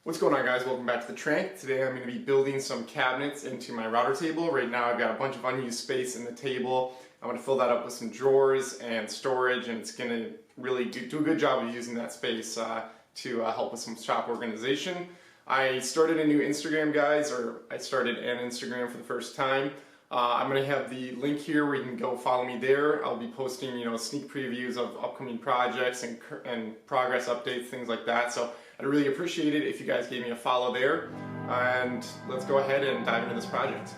What's going on, guys? Welcome back to the Trank. Today I'm going to be building some cabinets into my router table. Right now I've got a bunch of unused space in the table. I'm going to fill that up with some drawers and storage, and it's going to really do a good job of using that space to help with some shop organization. I started a new Instagram, guys, or I started an Instagram for the first time. I'm going to have the link here where you can go follow me there. I'll be posting, sneak previews of upcoming projects and progress updates, things like that. So I'd really appreciate it if you guys gave me a follow there. And let's go ahead and dive into this project.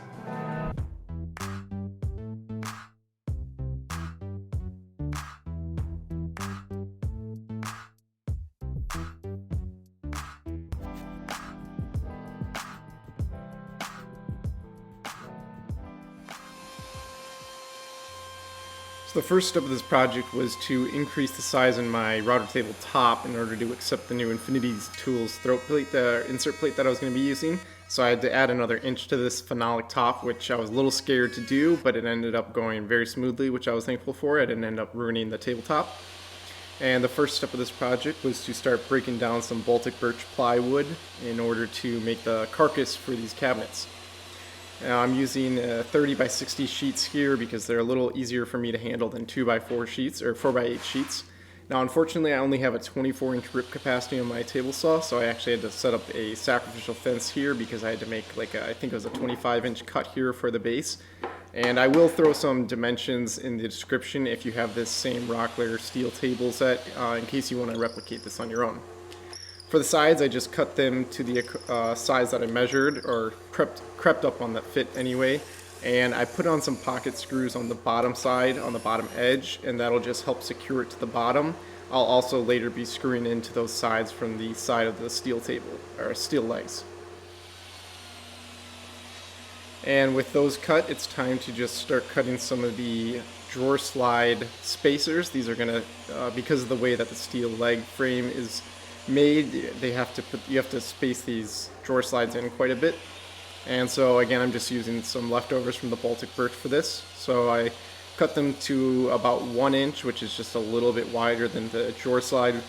So the first step of this project was to increase the size in my router table top in order to accept the new Infinities Tools throat plate, the insert plate that I was going to be using. So I had to add another inch to this phenolic top, which I was a little scared to do, but it ended up going very smoothly, which I was thankful for. I didn't end up ruining the tabletop. And the first step of this project was to start breaking down some Baltic birch plywood in order to make the carcass for these cabinets. I'm using 30 by 60 sheets here because they're a little easier for me to handle than 2 by 4 sheets or 4 by 8 sheets. Now, unfortunately, I only have a 24-inch rip capacity on my table saw, so I actually had to set up a sacrificial fence here because I had to make I think it was a 25-inch cut here for the base. And I will throw some dimensions in the description if you have this same Rockler steel table set in case you want to replicate this on your own. For the sides, I just cut them to the size that I measured, or crept up on that fit anyway, and I put on some pocket screws on the bottom side, on the bottom edge, and that'll just help secure it to the bottom. I'll also later be screwing into those sides from the side of the steel table, or steel legs. And with those cut, it's time to just start cutting some of the drawer slide spacers. These are gonna, because of the way that the steel leg frame is made, you have to space these drawer slides in quite a bit. And so again, I'm just using some leftovers from the Baltic birch for this. So I cut them to about 1 inch, which is just a little bit wider than the drawer slide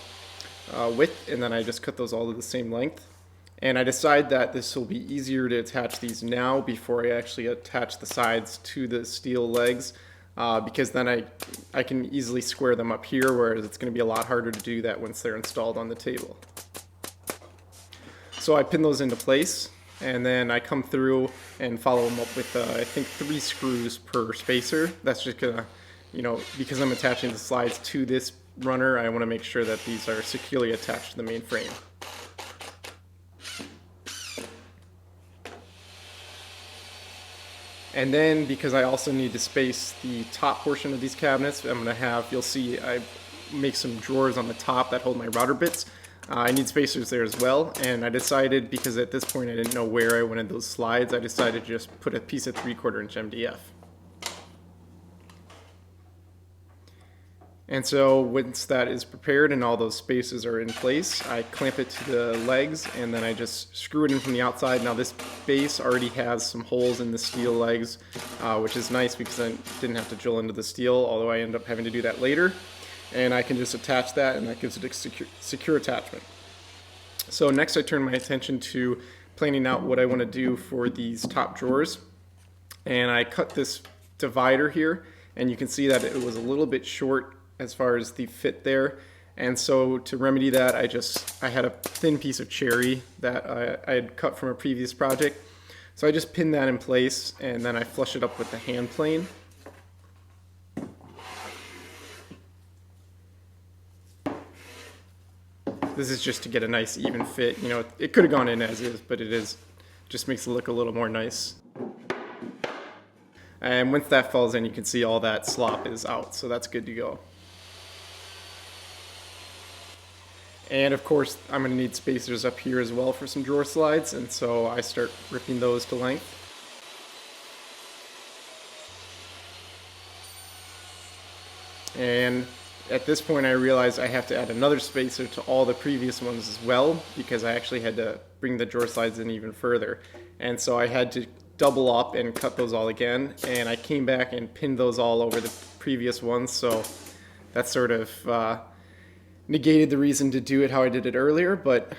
width, and then I just cut those all to the same length. And I decide that this will be easier to attach these now before I actually attach the sides to the steel legs, because then I can easily square them up here, whereas it's going to be a lot harder to do that once they're installed on the table. So I pin those into place, and then I come through and follow them up with I think 3 screws per spacer. That's just gonna, because I'm attaching the slides to this runner, I want to make sure that these are securely attached to the main frame. And then, because I also need to space the top portion of these cabinets, I'm going to have, you'll see I make some drawers on the top that hold my router bits. I need spacers there as well, and I decided, because at this point I didn't know where I wanted those slides, I decided to just put a piece of 3/4 inch MDF. And so once that is prepared and all those spaces are in place, I clamp it to the legs, and then I just screw it in from the outside. Now this base already has some holes in the steel legs, which is nice because I didn't have to drill into the steel, although I end up having to do that later. And I can just attach that, and that gives it a secure attachment. So next I turn my attention to planning out what I want to do for these top drawers. And I cut this divider here, and you can see that it was a little bit short as far as the fit there, and so to remedy that, I had a thin piece of cherry that I had cut from a previous project, so I just pinned that in place, and then I flush it up with the hand plane. This is just to get a nice even fit. It could have gone in as is, but just makes it look a little more nice. And once that falls in, you can see all that slop is out, so that's good to go. And of course, I'm going to need spacers up here as well for some drawer slides, and so I start ripping those to length. And at this point I realize I have to add another spacer to all the previous ones as well, because I actually had to bring the drawer slides in even further. And so I had to double up and cut those all again, and I came back and pinned those all over the previous ones, so that sort of negated the reason to do it how I did it earlier, but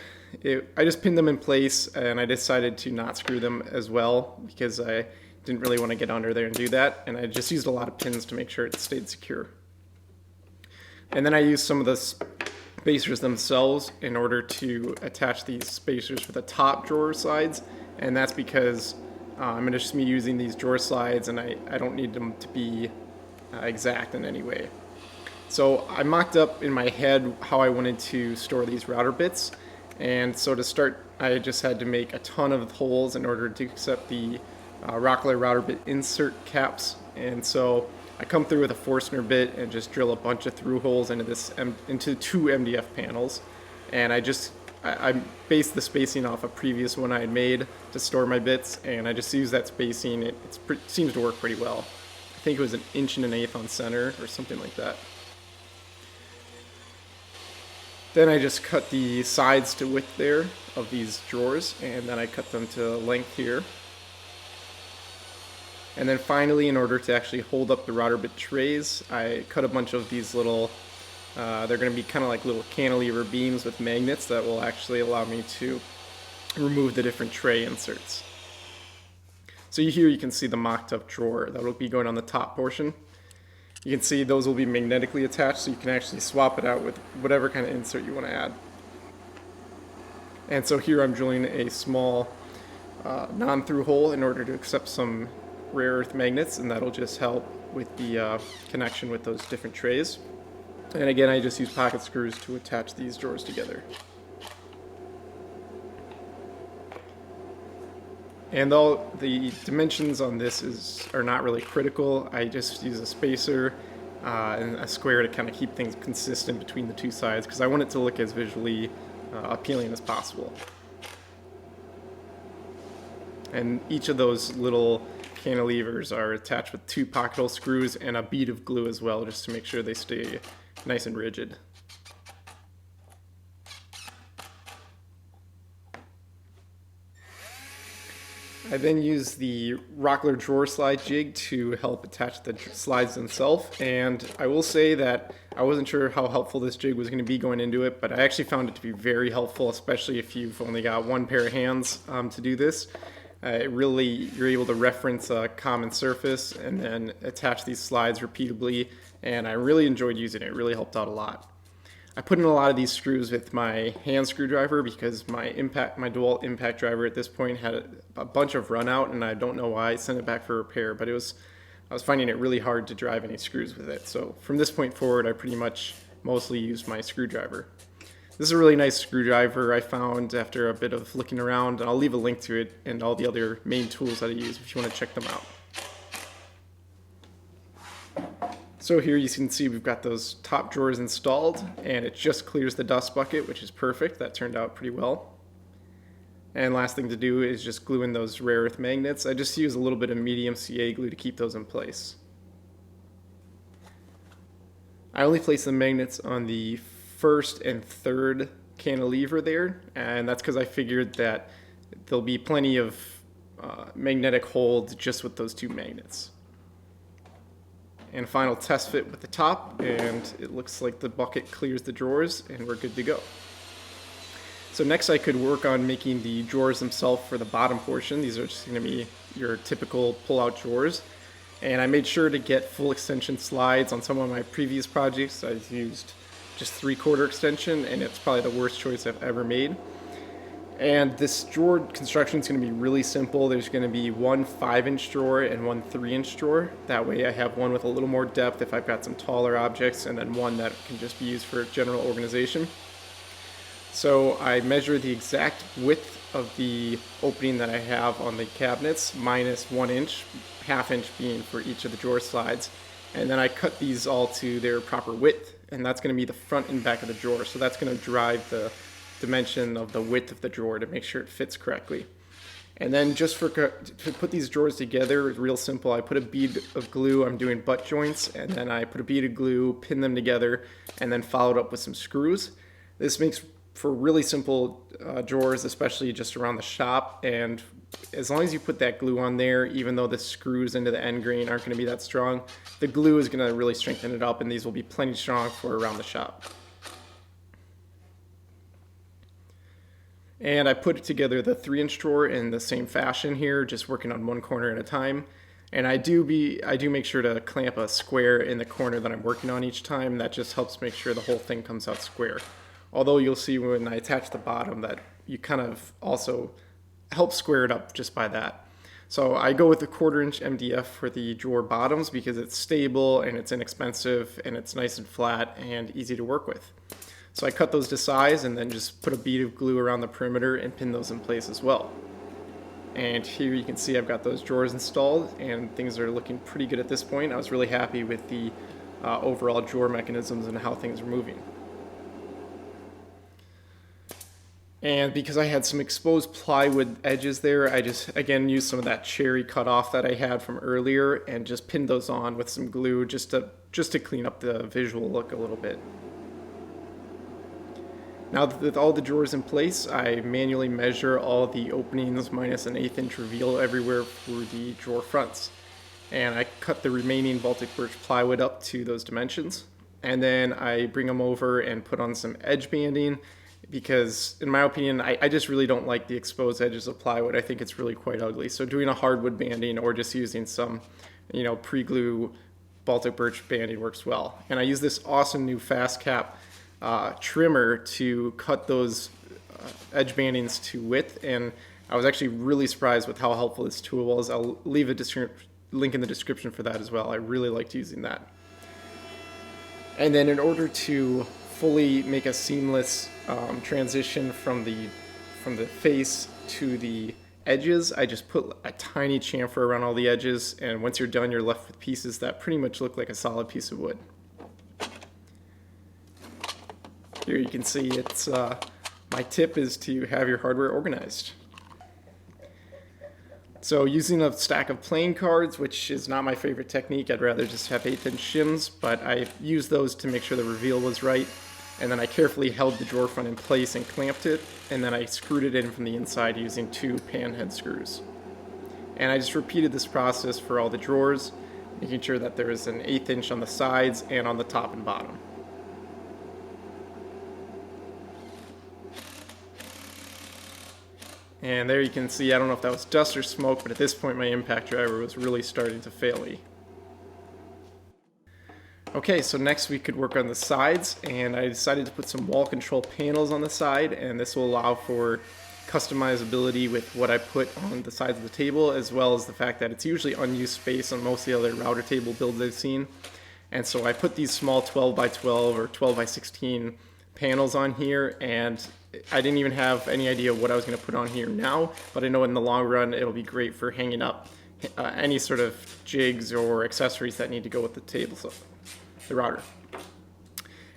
I just pinned them in place, and I decided to not screw them as well because I didn't really want to get under there and do that, and I just used a lot of pins to make sure it stayed secure. And then I used some of the spacers themselves in order to attach these spacers for the top drawer slides, and that's because I'm going to just be using these drawer slides, and I don't need them to be exact in any way. So I mocked up in my head how I wanted to store these router bits, and so to start I just had to make a ton of holes in order to accept the Rockler router bit insert caps, and so I come through with a Forstner bit and just drill a bunch of through holes into two MDF panels, and I based the spacing off a previous one I had made to store my bits, and I just used that spacing. It seems to work pretty well. I think it was 1 1/8 on center or something like that. Then I just cut the sides to width there of these drawers, and then I cut them to length here. And then finally, in order to actually hold up the router bit trays, I cut a bunch of these little, they're going to be kind of like little cantilever beams with magnets that will actually allow me to remove the different tray inserts. So here you can see the mocked up drawer that will be going on the top portion. You can see those will be magnetically attached, so you can actually swap it out with whatever kind of insert you want to add. And so here I'm drilling a small non-through hole in order to accept some rare earth magnets, and that'll just help with the connection with those different trays. And again, I just use pocket screws to attach these drawers together. And all the dimensions on this are not really critical. I just use a spacer and a square to kind of keep things consistent between the two sides because I want it to look as visually appealing as possible. And each of those little cantilevers are attached with 2 pocket hole screws and a bead of glue as well, just to make sure they stay nice and rigid. I then use the Rockler drawer slide jig to help attach the slides themselves, and I will say that I wasn't sure how helpful this jig was going to be going into it, but I actually found it to be very helpful, especially if you've only got one pair of hands to do this. You're able to reference a common surface and then attach these slides repeatedly, and I really enjoyed using it. It really helped out a lot. I put in a lot of these screws with my hand screwdriver because my DeWalt impact driver at this point had a bunch of run out, and I don't know why. I sent it back for repair, but I was finding it really hard to drive any screws with it. So from this point forward, I pretty much mostly used my screwdriver. This is a really nice screwdriver I found after a bit of looking around, and I'll leave a link to it and all the other main tools that I use if you want to check them out. So here you can see we've got those top drawers installed, and it just clears the dust bucket, which is perfect. That turned out pretty well. And last thing to do is just glue in those rare earth magnets. I just use a little bit of medium CA glue to keep those in place. I only place the magnets on the first and third cantilever there, and that's because I figured that there'll be plenty of magnetic hold just with those 2 magnets. And final test fit with the top, and it looks like the bucket clears the drawers and we're good to go. So next I could work on making the drawers themselves for the bottom portion. These are just going to be your typical pull-out drawers. And I made sure to get full extension slides on some of my previous projects. I used just 3/4 extension, and it's probably the worst choice I've ever made. And this drawer construction is going to be really simple. There's going to be one 5-inch drawer and one 3-inch drawer. That way I have one with a little more depth if I've got some taller objects, and then one that can just be used for general organization. So I measure the exact width of the opening that I have on the cabinets minus 1 inch, 1/2 inch being for each of the drawer slides. And then I cut these all to their proper width, and that's going to be the front and back of the drawer. So that's going to drive the dimension of the width of the drawer to make sure it fits correctly. And then just to put these drawers together, it's real simple. I put a bead of glue, I'm doing butt joints, and then I put a bead of glue, pin them together, and then followed up with some screws. This makes for really simple drawers, especially just around the shop, and as long as you put that glue on there, even though the screws into the end grain aren't going to be that strong, the glue is going to really strengthen it up, and these will be plenty strong for around the shop. And I put together the 3-inch drawer in the same fashion here, just working on one corner at a time. And I do make sure to clamp a square in the corner that I'm working on each time. That just helps make sure the whole thing comes out square. Although you'll see when I attach the bottom that you kind of also help square it up just by that. So I go with the 1/4-inch MDF for the drawer bottoms because it's stable and it's inexpensive and it's nice and flat and easy to work with. So I cut those to size and then just put a bead of glue around the perimeter and pin those in place as well. And here you can see I've got those drawers installed and things are looking pretty good at this point. I was really happy with the overall drawer mechanisms and how things are moving. And because I had some exposed plywood edges there, I just again used some of that cherry cut off that I had from earlier and just pinned those on with some glue just to clean up the visual look a little bit. Now that with all the drawers in place, I manually measure all the openings minus an 1/8 inch reveal everywhere for the drawer fronts. And I cut the remaining Baltic birch plywood up to those dimensions. And then I bring them over and put on some edge banding because in my opinion, I just really don't like the exposed edges of plywood. I think it's really quite ugly. So doing a hardwood banding or just using some, pre-glue Baltic birch banding works well. And I use this awesome new fast cap trimmer to cut those edge bandings to width, and I was actually really surprised with how helpful this tool was. I'll leave a link in the description for that as well. I really liked using that. And then in order to fully make a seamless transition from the face to the edges, I just put a tiny chamfer around all the edges, and once you're done, you're left with pieces that pretty much look like a solid piece of wood. Here you can see it's my tip is to have your hardware organized. So using a stack of playing cards, which is not my favorite technique, I'd rather just have 1/8 inch shims, but I used those to make sure the reveal was right. And then I carefully held the drawer front in place and clamped it, and then I screwed it in from the inside using 2 pan head screws. And I just repeated this process for all the drawers, making sure that there is an 1/8 inch on the sides and on the top and bottom. And there you can see, I don't know if that was dust or smoke, but at this point my impact driver was really starting to fail me. Okay, so next we could work on the sides, and I decided to put some wall control panels on the side, and this will allow for customizability with what I put on the sides of the table, as well as the fact that it's usually unused space on most of the other router table builds I've seen. And so I put these small 12 by 12 or 12 by 16 panels on here, and I didn't even have any idea what I was going to put on here now, but I know in the long run it'll be great for hanging up any sort of jigs or accessories that need to go with the table, so the router.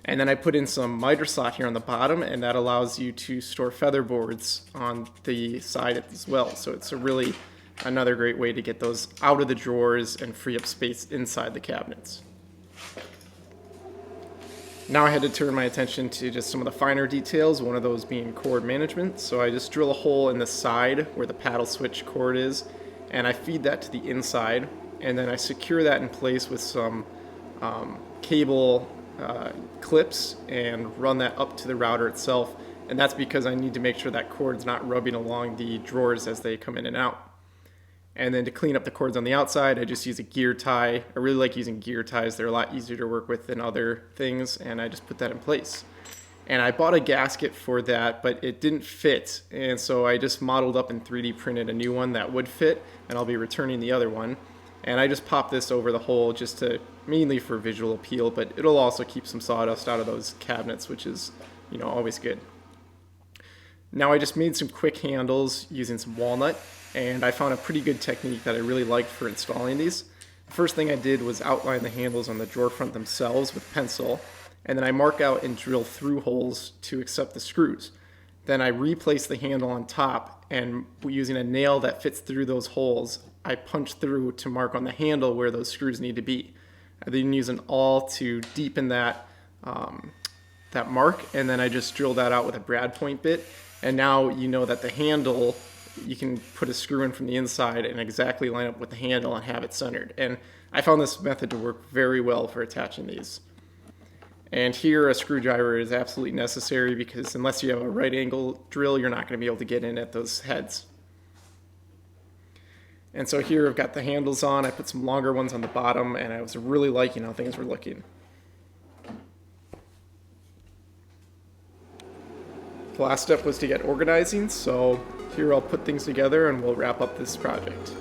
And then I put in some miter slot here on the bottom, and that allows you to store feather boards on the side as well. So it's another great way to get those out of the drawers and free up space inside the cabinets. Now I had to turn my attention to just some of the finer details, one of those being cord management. So I just drill a hole in the side where the paddle switch cord is, and I feed that to the inside, and then I secure that in place with some cable clips and run that up to the router itself. And that's because I need to make sure that cord's not rubbing along the drawers as they come in and out. And then to clean up the cords on the outside, I just use a gear tie. I really like using gear ties. They're a lot easier to work with than other things, and I just put that in place. And I bought a gasket for that, but it didn't fit. And so I just modeled up and 3D printed a new one that would fit, and I'll be returning the other one. And I just popped this over the hole just mainly for visual appeal, but it'll also keep some sawdust out of those cabinets, which is, always good. Now I just made some quick handles using some walnut, and I found a pretty good technique that I really liked for installing these. The first thing I did was outline the handles on the drawer front themselves with pencil, and then I mark out and drill through holes to accept the screws. Then I replace the handle on top, and using a nail that fits through those holes, I punch through to mark on the handle where those screws need to be. I then use an awl to deepen that mark, and then I just drill that out with a brad point bit. And now you know that the handle, you can put a screw in from the inside and exactly line up with the handle and have it centered. And I found this method to work very well for attaching these. And here a screwdriver is absolutely necessary because unless you have a right angle drill, you're not going to be able to get in at those heads. And so here I've got the handles on. I put some longer ones on the bottom, and I was really liking how things were looking. The last step was to get organizing, so here I'll put things together and we'll wrap up this project.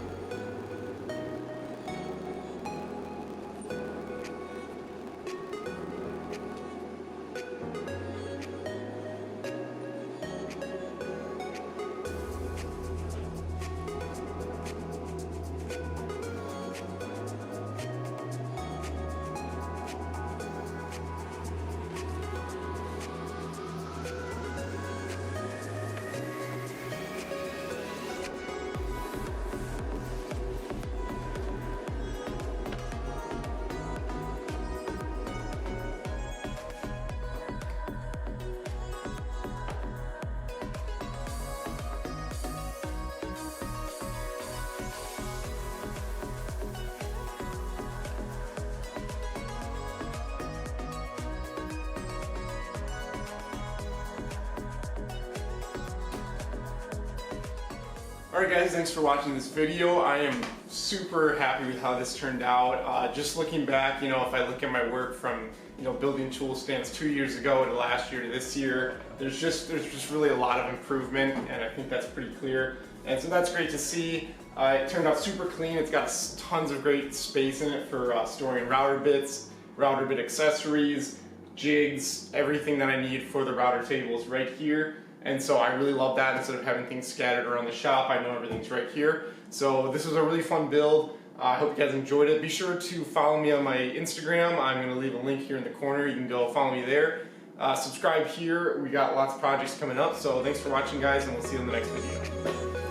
Alright guys, thanks for watching this video. I am super happy with how this turned out. Just looking back, if I look at my work from, building tool stands 2 years ago to last year to this year, there's just really a lot of improvement, and I think that's pretty clear. And so that's great to see. It turned out super clean. It's got tons of great space in it for storing router bits, router bit accessories, jigs, everything that I need for the router table is right here. And so I really love that. Instead of having things scattered around the shop, I know everything's right here. So this was a really fun build. I hope you guys enjoyed it. Be sure to follow me on my Instagram. I'm going to leave a link here in the corner. You can go follow me there. Subscribe here. We got lots of projects coming up. So thanks for watching, guys, and we'll see you in the next video.